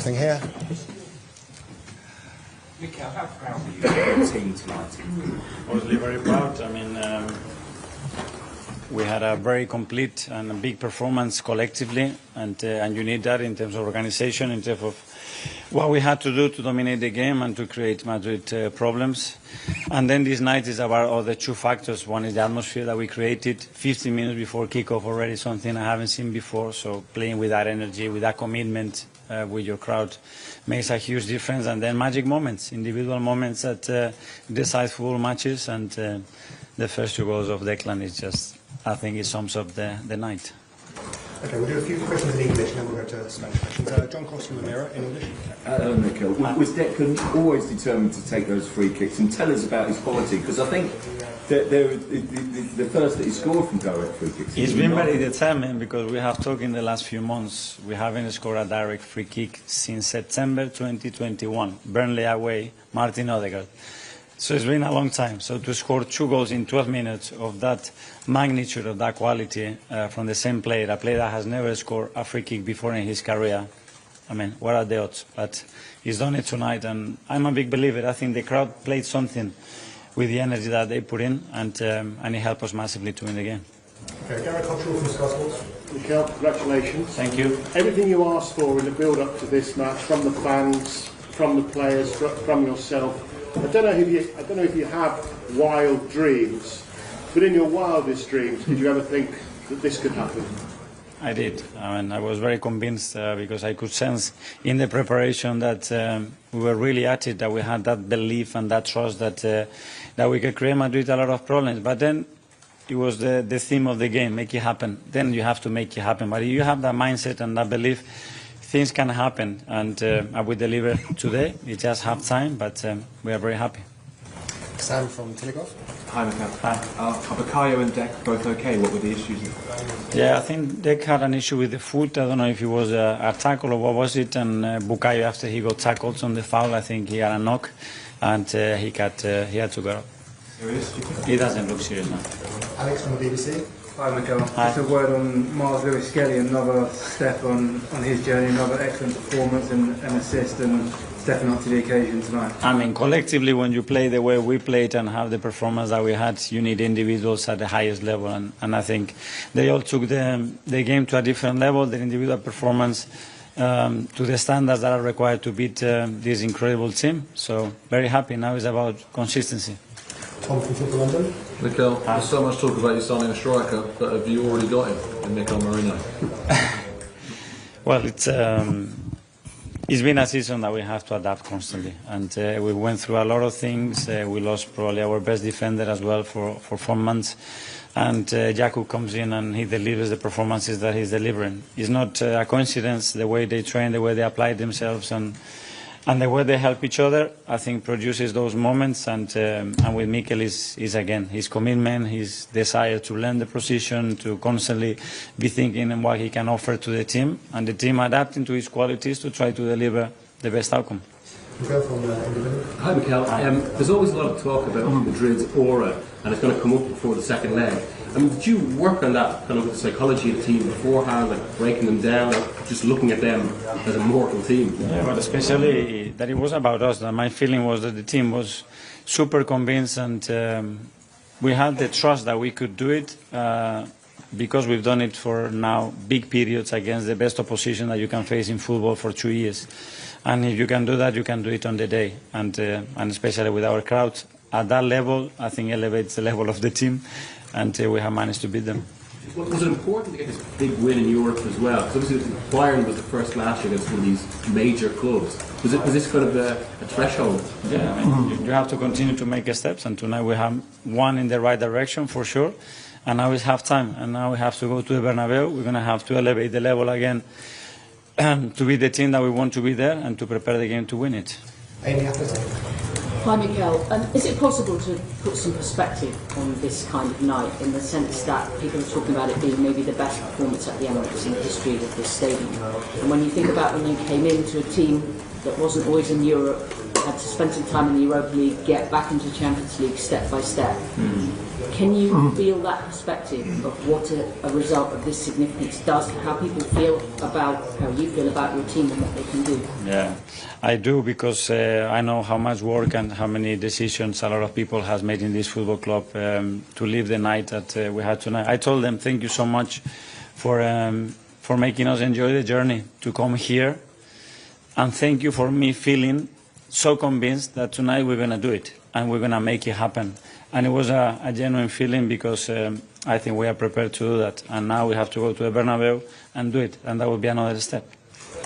Thing here. Mikel, how proud are you of your team tonight? Obviously very proud. I mean, we had a very complete and a big performance collectively, and you need that in terms of organization, in terms of what we had to do to dominate the game and to create Madrid problems. And then this night is about all the two factors. One is the atmosphere that we created 15 minutes before kickoff already, something I haven't seen before. So playing with that energy, with that commitment, with your crowd makes a huge difference. And then magic moments, individual moments that decide football matches. And the first two goals of Declan is just, I think it sums up the night. Okay, we'll do a few questions in English and then we'll go to Spanish questions. John Cross from the Mirror in English. Mikel, was Declan always determined to take those free kicks? And tell us about his quality, because I think that the first that he scored from direct free kicks. He's been very determined, because we have talked in the last few months. We haven't scored a direct free kick since September 2021, Burnley away, Martin Odegaard. So it's been a long time. So to score 2 goals in 12 minutes of that magnitude, of that quality from the same player, a player that has never scored a free kick before in his career, I mean, what are the odds? But he's done it tonight, and I'm a big believer. I think the crowd played something with the energy that they put in, and it helped us massively to win the game. Okay, Gareth Cottrell from Sky Sports. Mikel, congratulations. Thank you. Everything you asked for in the build-up to this match, from the fans, from the players, from yourself. I don't know if you have wild dreams, but in your wildest dreams, did you ever think that this could happen? I did. I mean, I was very convinced because I could sense in the preparation that we were really at it, that we had that belief and that trust that we could create Madrid a lot of problems. But then it was the theme of the game, make it happen. Then you have to make it happen. But if you have that mindset and that belief, things can happen, and I will deliver today. It's just half time, but we are very happy. Sam from Telegraph. Hi, Mikel. Hi. Are Bukayo and Dec both okay? What were the issues? Yeah, I think Dec had an issue with the foot. I don't know if it was a tackle or what was it. And Bukayo, after he got tackled on the foul, I think he had a knock, and he had to go up. Serious? He doesn't look serious now. Alex from the BBC. Hi Mikel, Hi. just a word on Miles Lewis-Skelly, another step on his journey, another excellent performance and assist, and stepping up to the occasion tonight. I mean, collectively, when you play the way we played and have the performance that we had, you need individuals at the highest level, and I think they all took the game to a different level, the individual performance to the standards that are required to beat this incredible team. So very happy. Now it's about consistency. Tom from Football London. Mikel, there's so much talk about you signing a striker, but have you already got him in Mikel Merino? Well, it's been a season that we have to adapt constantly, and we went through a lot of things. We lost probably our best defender as well for 4 months, and Jakub comes in and he delivers the performances that he's delivering. It's not a coincidence, the way they train, the way they apply themselves, and the way they help each other, I think, produces those moments. And with Mikel is again his commitment, his desire to learn the position, to constantly be thinking on what he can offer to the team, and the team adapting to his qualities to try to deliver the best outcome. Mikel from Independent. Hi Mikel, there's always a lot of talk about Madrid's aura, and it's going to come up before the second leg. I mean, did you work on that kind of psychology of the team beforehand, like breaking them down, just looking at them as a mortal team? Yeah, but especially that it was about us. That my feeling was that the team was super convinced, and we had the trust that we could do it because we've done it for now big periods against the best opposition that you can face in football for 2 years. And if you can do that, you can do it on the day, and especially with our crowd at that level, I think elevates the level of the team. And we have managed to beat them. Was it important to get this big win in Europe as well? Because obviously Bayern was the first match against one of these major clubs. Was this kind of a threshold? Yeah, I mean, you have to continue to make steps, and tonight we have one in the right direction for sure. And now it's half time, and now we have to go to the Bernabeu. We're going to have to elevate the level again to be the team that we want to be there, and to prepare the game to win it. Amy Atherton. Hi Mikel, is it possible to put some perspective on this kind of night, in the sense that people are talking about it being maybe the best performance at the Emirates in the history of this stadium? And when you think about when you came into a team that wasn't always in Europe, had to spend some time in the Europa League, get back into the Champions League step by step, Can you feel that perspective of what a result of this significance does, how people feel about how you feel about your team and what they can do? Yeah, I do, because I know how much work and how many decisions a lot of people has made in this football club to live the night that we had tonight. I told them thank you so much for making us enjoy the journey to come here, and thank you for me feeling so convinced that tonight we're going to do it and we're going to make it happen. And it was a genuine feeling, because I think we are prepared to do that, and now we have to go to the Bernabeu and do it, and that will be another step.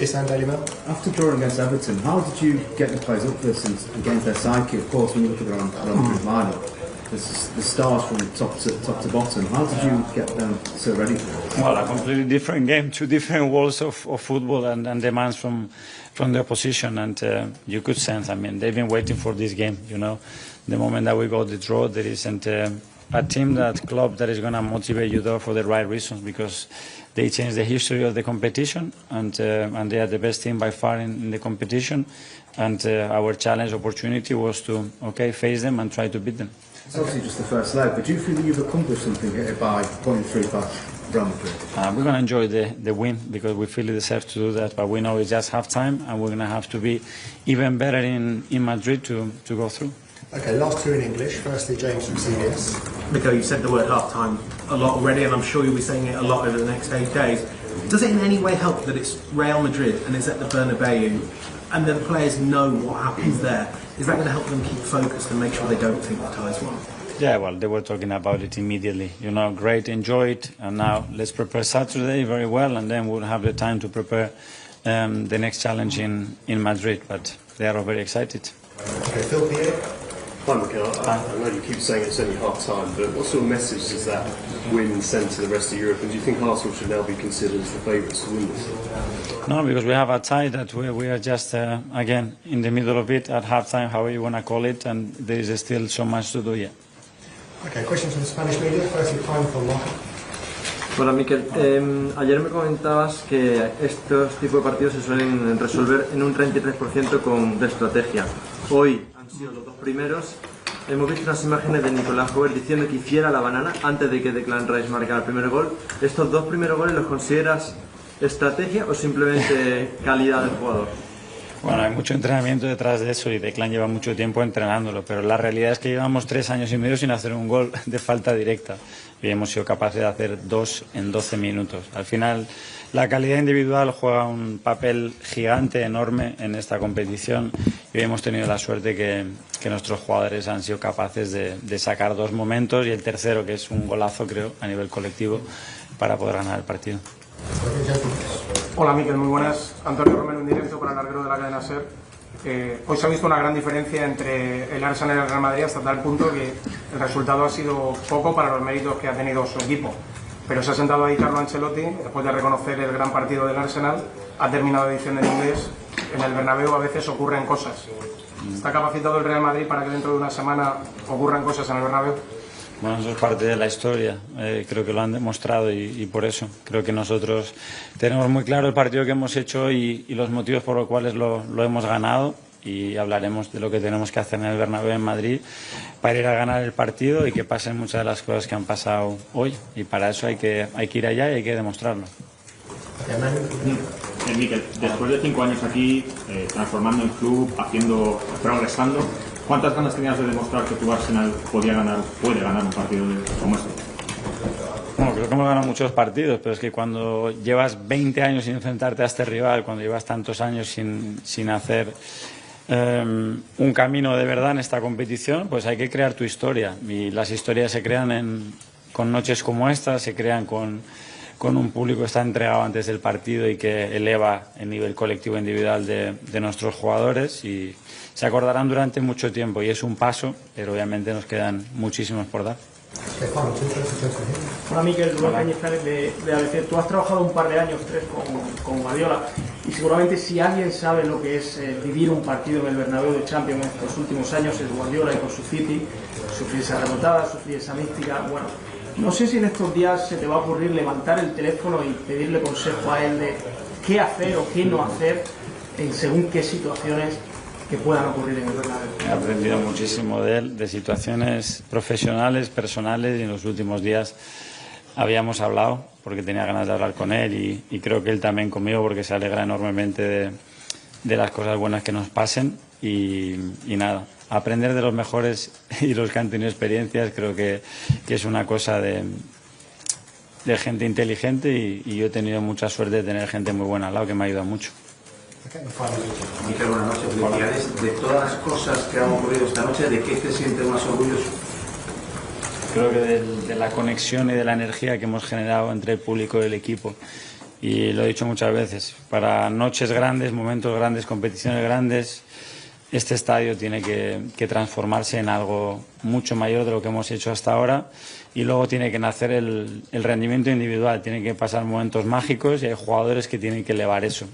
After drawing against Everton, how did you get the players up for this and against their psyche? Of course, when you look at their Real Madrid lineup, the stars from top to bottom. How did you get them so ready for it? Well, a completely different game, two different worlds of football and demands from the opposition, and you could sense, I mean, they've been waiting for this game, you know. The moment that we got the draw, there isn't a team, club that is going to motivate you there for the right reasons, because they changed the history of the competition, and they are the best team by far in the competition, and our challenge opportunity was to face them and try to beat them. It's obviously just the first leg, but do you feel that you've accomplished something here by going through past Real Madrid? We're going to enjoy the win, because we feel we deserve to do that, but we know it's just half-time, and we're going to have to be even better in Madrid to go through. Okay, last two in English. Firstly, James from CBS. Mikel, you said the word half-time a lot already, and I'm sure you'll be saying it a lot over the next 8 days. Does it in any way help that it's Real Madrid and it's at the Bernabeu, and the players know what happens there? Is that going to help them keep focused and make sure they don't think the tie's won? Yeah, well, they were talking about it immediately. You know, great, enjoy it, and now let's prepare Saturday very well, and then we'll have the time to prepare the next challenge in Madrid. But they are all very excited. Okay, Phil Pierre. Hi, Mikel. I know you keep saying it's only half-time, but what sort of message does that win send to the rest of Europe? And do you think Arsenal should now be considered as the favourites to win this? No, because we have a tie that we are just, again, in the middle of it, at half-time, however you want to call it, and there is still so much to do yet. Okay, questions from the Spanish media. Firstly, time for Michael. Hola Mikel, ayer me comentabas que estos tipos de partidos se suelen resolver en un 33% de estrategia. Hoy han sido los dos primeros. Hemos visto unas imágenes de Nicolás Jover diciendo que hiciera la banana antes de que Declan Rice marcara el primer gol. ¿Estos dos primeros goles los consideras estrategia o simplemente calidad del jugador? Bueno, hay mucho entrenamiento detrás de eso y Declan lleva mucho tiempo entrenándolo, pero la realidad es que llevamos 3 años y medio sin hacer un gol de falta directa y hemos sido capaces de hacer 2 en 12 minutos. Al final, la calidad individual juega un papel gigante, enorme en esta competición y hoy hemos tenido la suerte que nuestros jugadores han sido capaces de sacar 2 momentos y el tercero, que es un golazo, creo, a nivel colectivo, para poder ganar el partido. Hola Mikel, muy buenas. Antonio Romero en directo para el larguero de la cadena SER. Hoy se ha visto una gran diferencia entre el Arsenal y el Real Madrid hasta tal punto que el resultado ha sido poco para los méritos que ha tenido su equipo. Pero se ha sentado ahí Carlo Ancelotti, después de reconocer el gran partido del Arsenal, ha terminado diciendo en inglés: en el Bernabéu a veces ocurren cosas. ¿Está capacitado el Real Madrid para que dentro de una semana ocurran cosas en el Bernabéu? Bueno, eso es parte de la historia, creo que lo han demostrado y por eso creo que nosotros tenemos muy claro el partido que hemos hecho y los motivos por los cuales lo hemos ganado, y hablaremos de lo que tenemos que hacer en el Bernabéu en Madrid para ir a ganar el partido y que pasen muchas de las cosas que han pasado hoy, y para eso hay que ir allá y hay que demostrarlo. Mikel, después de 5 años aquí, transformando el club, progresando, ¿cuántas ganas tenías de demostrar que tu Arsenal puede ganar un partido como este? Bueno, creo que hemos ganado muchos partidos, pero es que cuando llevas 20 años sin enfrentarte a este rival, cuando llevas tantos años sin hacer un camino de verdad en esta competición, pues hay que crear tu historia. Y las historias se crean con noches como esta, se crean con un público que está entregado antes del partido y que eleva el nivel colectivo e individual de nuestros jugadores, y se acordarán durante mucho tiempo, y es un paso, pero obviamente nos quedan muchísimos por dar. Hola Mikel, Rubén Cañizares de ABC. Tú has trabajado un par de años, 3, con Guardiola, y seguramente si alguien sabe lo que es vivir un partido en el Bernabéu de Champions en estos últimos años es Guardiola, y con su City, sufrir esa remontada, sufrir esa mística. Bueno, no sé si en estos días se te va a ocurrir levantar el teléfono y pedirle consejo a él de qué hacer o qué no hacer en según qué situaciones que puedan ocurrir en el Bernabéu. He aprendido muchísimo de él, de situaciones profesionales, personales, y en los últimos días habíamos hablado porque tenía ganas de hablar con él y creo que él también conmigo, porque se alegra enormemente de las cosas buenas que nos pasen y nada, aprender de los mejores y los que han tenido experiencias creo que es una cosa de gente inteligente y yo he tenido mucha suerte de tener gente muy buena al lado que me ha ayudado mucho. Mikel, buenas noches, felicidades. De todas las cosas que han ocurrido esta noche, ¿de qué te sientes más orgulloso? Creo que de la conexión y de la energía que hemos generado entre el público y el equipo. Y lo he dicho muchas veces, para noches grandes, momentos grandes, competiciones grandes, este estadio tiene que transformarse en algo mucho mayor de lo que hemos hecho hasta ahora, y luego tiene que nacer el rendimiento individual, tiene que pasar momentos mágicos y hay jugadores que tienen que elevar eso.